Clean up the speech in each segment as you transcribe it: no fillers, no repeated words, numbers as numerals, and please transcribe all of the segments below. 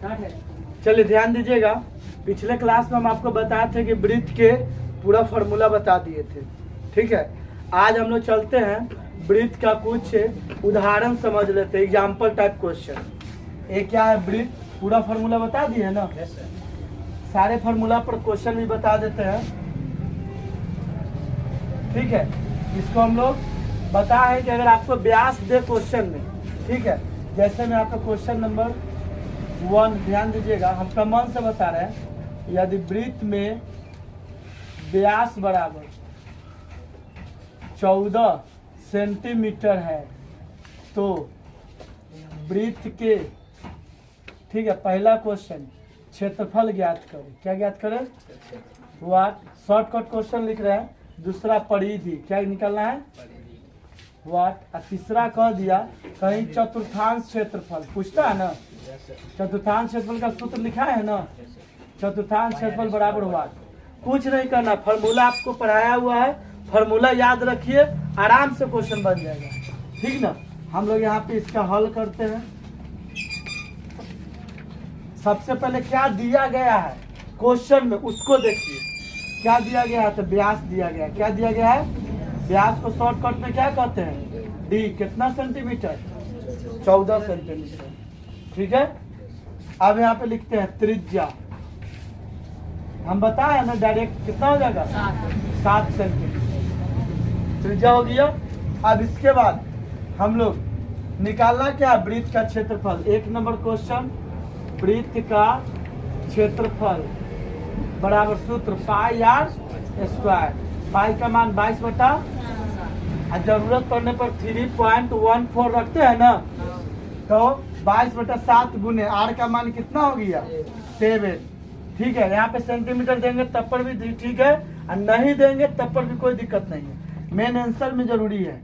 चलिए ध्यान दीजिएगा, पिछले क्लास में हम आपको बताए थे कि ब्रीथ के पूरा फॉर्मूला बता दिए थे। ठीक है, आज हम लोग चलते हैं ब्रीथ का कुछ उदाहरण समझ लेते हैं, एग्जाम्पल टाइप क्वेश्चन। ये क्या है, ब्रीथ पूरा फॉर्मूला बता दिए ना। सारे फॉर्मूला पर क्वेश्चन भी बता देते हैं। ठीक है, इसको हम लोग बता है कि अगर आपको व्यास दे क्वेश्चन में, ठीक है, जैसे मैं आपको क्वेश्चन नंबर 1 ध्यान दीजिएगा, हम कमान से बता रहे हैं, यदि वृत्त में व्यास बराबर 14 सेंटीमीटर है तो वृत्त के, ठीक है, पहला क्वेश्चन क्षेत्रफल ज्ञात करें। क्या ज्ञात करें? वाट। शॉर्टकट क्वेश्चन लिख रहे हैं। दूसरा परिधि, क्या निकालना है? वाट। और तीसरा कह दिया कहीं चतुर्थांश क्षेत्रफल पूछता है ना, चतुर्थांश क्षेत्रफल का सूत्र लिखा है ना, चतुर्थांश क्षेत्रफल बराबर वाट। कुछ नहीं करना, फॉर्मूला आपको पढ़ाया हुआ है, फॉर्मूला याद रखिए, आराम से क्वेश्चन बन जाएगा। ठीक ना, हम लोग यहाँ पे इसका हल करते हैं। सबसे पहले क्या दिया गया है क्वेश्चन में, उसको देखिए। क्या दिया गया है? तो व्यास दिया गया। क्या दिया गया है? व्यास को शॉर्टकट में क्या कहते हैं? डी। कितना सेंटीमीटर? 14 सेंटीमीटर। ठीक है, अब यहाँ पे लिखते हैं त्रिज्या। हम बताए ना डायरेक्ट, कितना हो जाएगा? 7 सेंटीमीटर त्रिज्या हो गया। अब इसके बाद हम लोग निकालना क्या? वृत्त का क्षेत्रफल। 1 नंबर क्वेश्चन, वृत्त का क्षेत्रफल बराबर सूत्र पाई आर स्क्वायर। पाई का मान 22 बटा, जरूरत पड़ने पर 3.14 रखते हैं ना, तो 22 बटा 7 गुने आर का मान कितना हो गया? 7। ठीक है, यहाँ पे सेंटीमीटर देंगे तब पर भी ठीक है, और नहीं देंगे तब पर भी कोई दिक्कत नहीं है। मेन आंसर में जरूरी है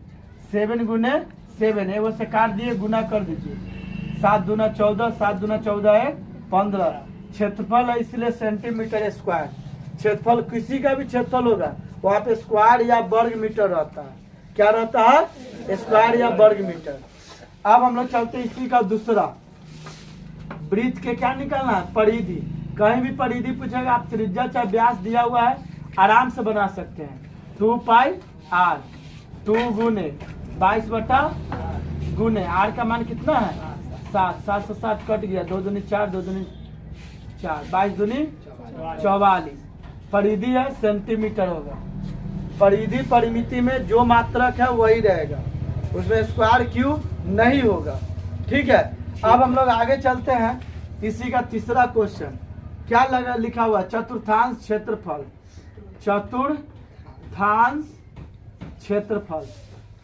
7 गुने 7, वो से काट दिए, गुना कर दीजिए। 7 दूना 14, 7 दूना 14 है 15। क्षेत्रफल है इसलिए सेंटीमीटर स्क्वायर। क्षेत्रफल किसी का भी क्षेत्रफल होगा वहाँ पे स्क्वायर या वर्ग मीटर रहता है। क्या रहता है? स्क्वायर या वर्ग मीटर। अब हम लोग चलते हैं इसी का दूसरा, वृत्त के क्या निकालना है? परिधि। कहीं भी परिधि पूछेगा, आप त्रिज्या चाहे व्यास दिया हुआ है, आराम से बना सकते हैं। 2 पाई आर, 2 गुने 22 बटा गुने आर का मान कितना है? 7। 7 से 7 कट गया, 2 दूनी 4, 2 दूनी 4, 22 दूनी 44। परिधि है सेंटीमीटर होगा। परिधि परिमिति में जो मात्रक है वही रहेगा, उसमें स्क्वायर क्यू नहीं होगा। ठीक है, अब हम लोग आगे चलते हैं। इसी का तीसरा क्वेश्चन क्या लगा लिखा हुआ? चतुर्थांश क्षेत्रफल। चतुर्थांश क्षेत्रफल,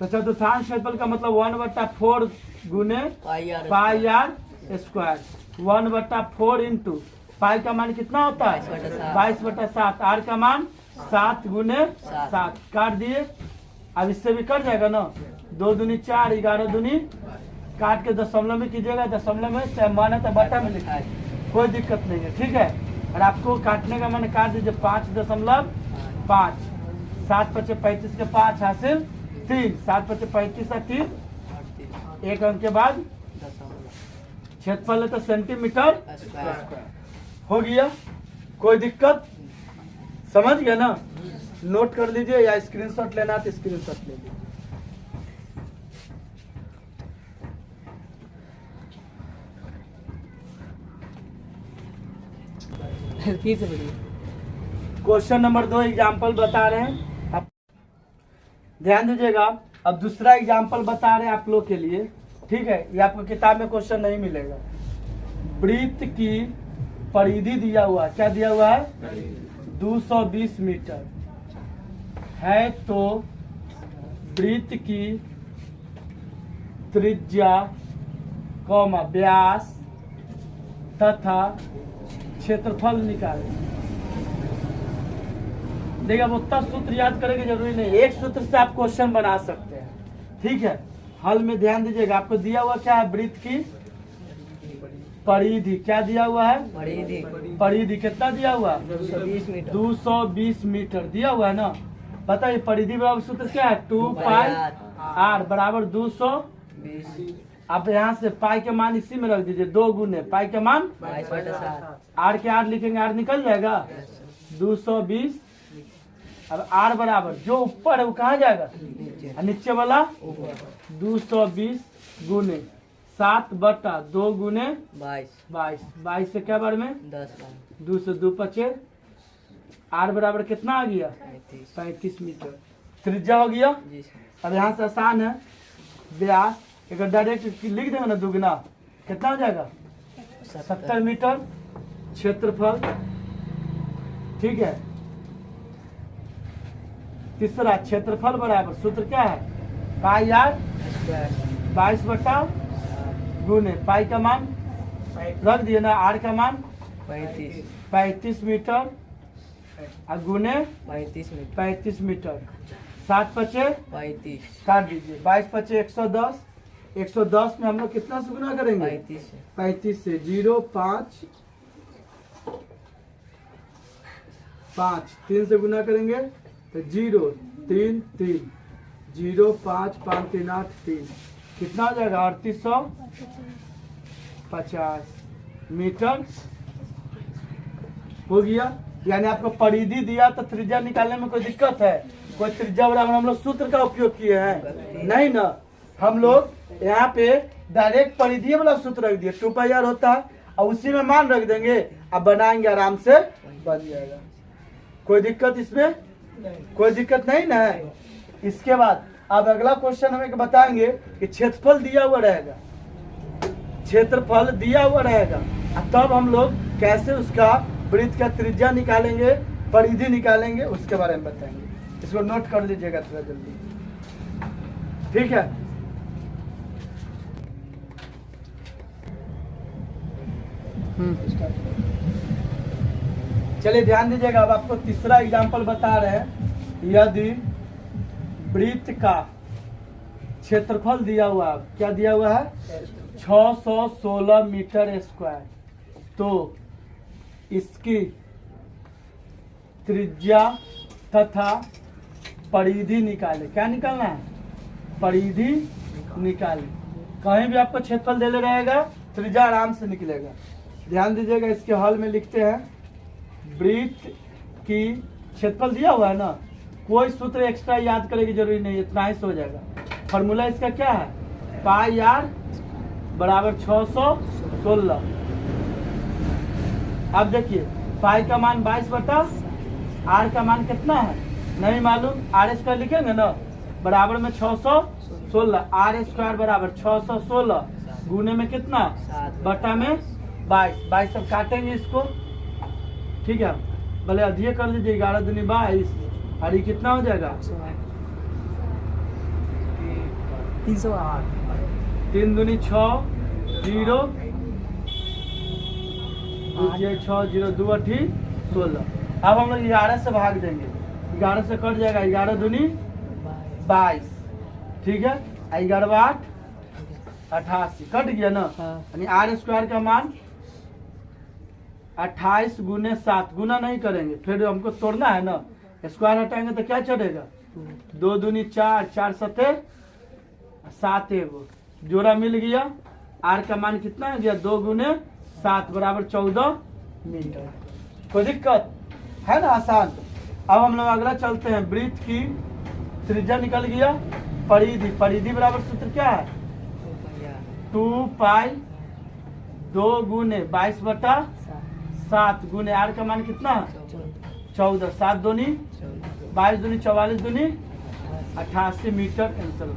तो चतुर्थांश क्षेत्रफल का मतलब 1/4 गुने पाई आर स्क्वायर। 1/4 इंटू पाई का मान कितना होता है? 22 बटा 7। आर का मान 7 गुने 7, काट दिए। अब इससे भी कट जाएगा ना, 2 दूनी 4, 11 दूनी, काट के दशमलव में कीजिएगा। दशमलव में चाहे मान है तो बटा में लिखा है, कोई दिक्कत नहीं है। ठीक है, और आपको काटने का मन काट दीजिए 5.5। 7 × 5 = 35 के 5 हासिल 3। 7 × 5 = 35 और 3 एक अंक के बाद क्षेत्रफल है तो सेंटीमीटर हो गया। कोई दिक्कत? समझ गया ना? नोट कर लीजिए या स्क्रीनशॉट लेना तो स्क्रीनशॉट ले लीजिए। क्वेश्चन नंबर 2 एग्जाम्पल बता रहे हैं, आप ध्यान दीजिएगा। अब दूसरा एग्जाम्पल बता रहे हैं आप लोग के लिए। ठीक है, ये आपको किताब में क्वेश्चन नहीं मिलेगा। वृत्त की परिधि दिया हुआ, क्या दिया हुआ है? 220 मीटर है, तो वृत्त की त्रिज्या, व्यास तथा क्षेत्रफल निकालें। देखिए, अब उतना सूत्र याद करेंगे जरूरी नहीं, एक सूत्र से आप क्वेश्चन बना सकते हैं। ठीक है, हल में ध्यान दीजिएगा। आपको दिया हुआ क्या है? वृत्त की परिधि। क्या दिया हुआ है? परिधि कितना दिया हुआ? 220 मीटर दिया हुआ है ना। बताइए परिधि बराबर सूत्र क्या है? 2 पाई आर बराबर 220 अब यहाँ से पाई के मान इसी में रख दीजिए, 2 गुने पाई के मान 22/7। आर के आर लिखेंगे, आर निकल जाएगा 220। अब आर बराबर जो ऊपर है वो कहाँ जाएगा, और नीचे वाला 220 गुने 7/2 गुने 22। 22 से क्या बार में 10 2 से 2 5, आर बराबर कितना आ गया 35। 35 मीटर त्रिज्या हो गया। जी सर। अब यहाँ से आसान है, व्यास एक डायरेक्ट लिख देंगे ना, दुगना कितना हो जाएगा 70 मीटर क्षेत्रफल। ठीक है, तीसरा क्षेत्रफल बराबर सूत्र क्या है, पाई आर 22 गुने पाई का मान रख दिए ना, आर का मान 35 मीटर और गुने 35 मीटर। 35 मीटर। 7 5 35 काट दीजिए, 22 5 110। 110 में हम लोग कितना से गुना करेंगे 35 से 0 5 5 3 से गुना करेंगे तो 0 3 3 0 5 5 3 8 3 कितना हो जाएगा 3850 मीटर हो गया। यानी आपको परिधि दिया तो त्रिज्या निकालने में कोई दिक्कत है, कोई त्रिज्या बराबर हम लोग सूत्र का उपयोग किए हैं नहीं ना, हम लोग यहाँ पे डायरेक्ट परिधि वाला सूत्र रख दिए, 2πr होता है और उसी में मान रख देंगे, अब बनाएंगे आराम से बन जाएगा, कोई दिक्कत इसमें कोई दिक्कत नहीं ना है। इसके बाद अब अगला क्वेश्चन हमें बताएंगे कि क्षेत्रफल दिया हुआ रहेगा, क्षेत्रफल दिया हुआ रहेगा, तब हम लोग कैसे उसका वृत्त का त्रिज्या निकालेंगे, परिधि निकालेंगे, उसके बारे में बताएंगे। इसको नोट कर लीजिएगा थोड़ा जल्दी, ठीक है। चलिए ध्यान दीजिएगा, अब आपको तीसरा एग्जांपल बता रहे हैं। यदि वृत्त का क्षेत्रफल दिया हुआ है, क्या दिया हुआ है 616 मीटर स्क्वायर, तो इसकी त्रिज्या तथा परिधि निकाले। क्या निकालना है, परिधि निकाले। कहीं भी आपको क्षेत्रफल दे रहेगा, त्रिज्या आराम से निकलेगा। ध्यान दीजिएगा, इसके हल में लिखते हैं वृत्त की क्षेत्रफल दिया हुआ है ना, कोई सूत्र एक्स्ट्रा याद करने की जरूरी नहीं, इतना ही से हो जाएगा। फॉर्मूला इसका क्या है, पाई आर बराबर 616। अब देखिए पाई का मान 22 आर का मान कितना है नहीं मालूम, आर स्क्वायर लिखेंगे ना, बराबर में 616, आर स्क्वायर बराबर 616 गुने में कितना बटा में 22। सब काटेंगे इसको, ठीक है, भले अधिक कर लीजिए, 11 दूनी 22 और ये कितना हो जाएगा 308। 3 दूनी 6 0 6 0 2 8 16। अब हम लोग 11 से भाग देंगे, 11 से कट जाएगा, 11 दूनी 22, ठीक है, 11 8 88 कट गया ना। यानी आर स्क्वायर का मान 28 गुने 7, गुना नहीं करेंगे, फिर हमको तोड़ना है ना, स्क्वायर हटाएंगे तो क्या चढ़ेगा 2 दूनी 4 4 7 7 एगो जोड़ा मिल गया। आर का मान कितना है गया 2 गुने 7 बराबर 14 मीटर। कोई दिक्कत है ना, आसान। अब हम लोग अगला चलते हैं, वृत्त की त्रिज्या निकल गया, परिधि, परिधि बराबर सूत्र क्या है 2 पाई 2 गुने 22/7 गुने आर का मान कितना है 14, 7 दूनी 22 दूनी 44 दूनी 88 मीटर आंसर।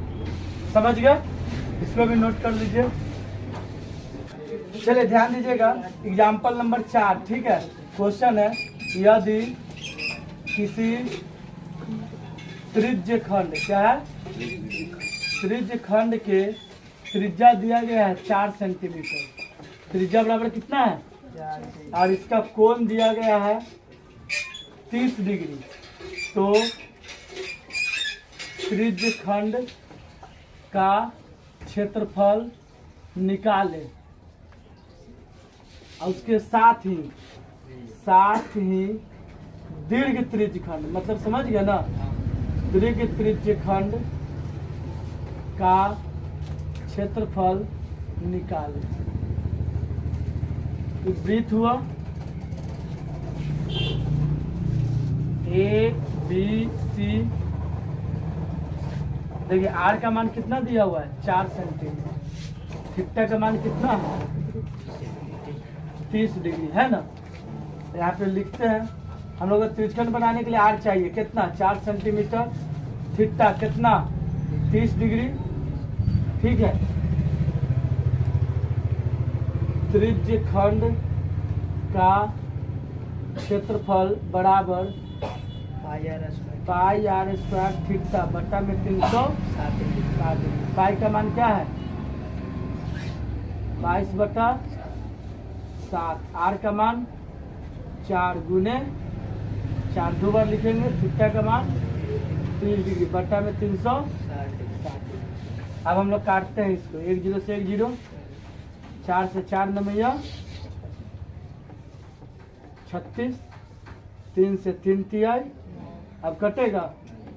समझ गया, इसको भी नोट कर लीजिए। चलिए ध्यान दीजिएगा, एग्जाम्पल नंबर 4, ठीक है। क्वेश्चन है, यदि किसी त्रिज्य खंड, क्या है त्रिज्य खंड के त्रिज्या दिया गया है 4 सेंटीमीटर, त्रिज्या बराबर कितना है और इसका कोण दिया गया है 30 डिग्री, तो त्रिज्य खंड का क्षेत्रफल निकाले। और उसके साथ ही दीर्घ त्रिज्य खंड, मतलब समझ गया ना, दीर्घ त्रिज्य खंड का क्षेत्रफल निकाले। ब्रीथ हुआ ए बी सी। देखिए आर का मान कितना दिया हुआ है 4 सेंटीमीटर। थीटा का मान कितना है 30 डिग्री है ना। यहाँ पे लिखते हैं हम लोग को त्रिज्यखंड बनाने के लिए आर चाहिए कितना 4 सेंटीमीटर। थीटा कितना 30 डिग्री। ठीक है। त्रिज्यखंड का क्षेत्रफल बराबर पाई आर स्क्वायर थीटा बटा में 360 पाई का मान क्या है 22/7। आर का मान 4 गुने 4 दो बार लिखेंगे। थीटा का मान 30 डिग्री बटा में 360। अब हम लोग काटते हैं इसको 1 0 से 1 0। 4 से 4 नमैया 36। 3 से 3 तिहाई। अब कटेगा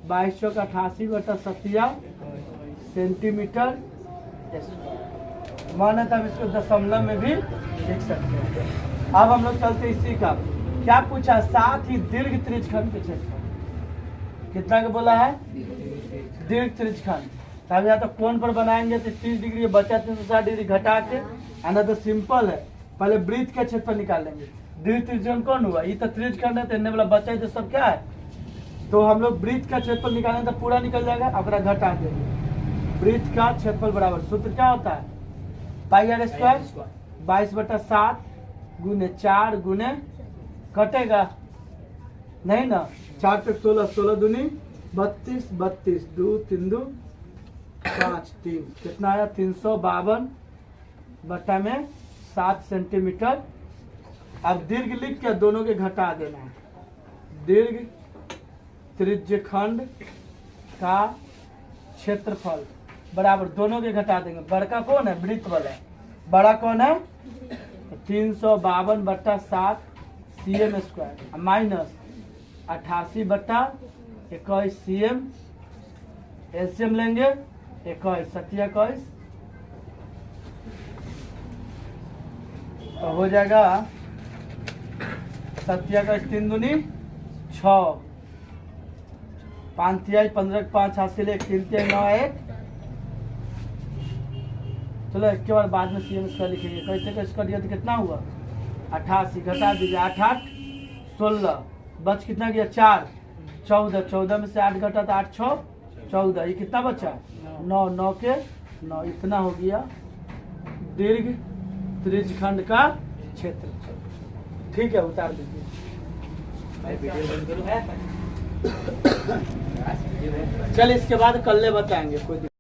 2288/87 सेंटीमीटर। मान है तब इसको दशमलव में भी लिख सकते हैं। अब हम लोग चलते इसी का क्या पूछा साथ ही दीर्घ त्रिज्यखंड के क्षेत्रफल कितना का बोला है दीर्घ त्रिज्यखंड। तब या तो कोण पर बनाएंगे तो 30 डिग्री बचा 360 डिग्री घटा के आना तो सिंपल है। पहले वृत्त का क्षेत्रफल निकाल लेंगे। दीर्घ त्रिज्यखंड कौन हुआ ये तो त्रिज्यखंड है तो इन्हें वाला बचा तो सब क्या है। तो हम लोग वृत्त का क्षेत्रफल निकालेंगे तो पूरा निकल जाएगा। अपना घटा देंगे। वृत्त का क्षेत्रफल बराबर सूत्र क्या होता है पाई आर स्क्वायर 22/7 गुने 4 गुने कटेगा नहीं ना 4 पे 16 16 दूनी 32 32 2 3 2 5 3 कितना आया 352 बटा में 7 सेंटीमीटर। अब दीर्घ लिख के दोनों के घटा देना है। दीर्घ त्रिज्यखंड का क्षेत्रफल बराबर दोनों के घटा देंगे। बड़का कौन है वृत्त वाला बड़ा कौन है 352/7 cm square minus 88/21 cm। LCM लेंगे 21 7 21 तो हो जाएगा 7 21 3 दूनी 6 5 तिहाई 15 5 हासिल 1 3 तिहाई 9 1। चलो एक के बाद में सीएम स्क्वायर लिखेंगे। कैसे कैसे कर दिया तो कितना हुआ 88 घटा दीजिए 8 8 16 बच कितना गया 4 14 14 में से 8 घटा तो 8 6 14 ये कितना बचा 9 9 के 9 इतना हो गया दीर्घ त्रिज्यखंड का क्षेत्र। ठीक है उतार दीजिए। चल इसके बाद कल बताएंगे कोई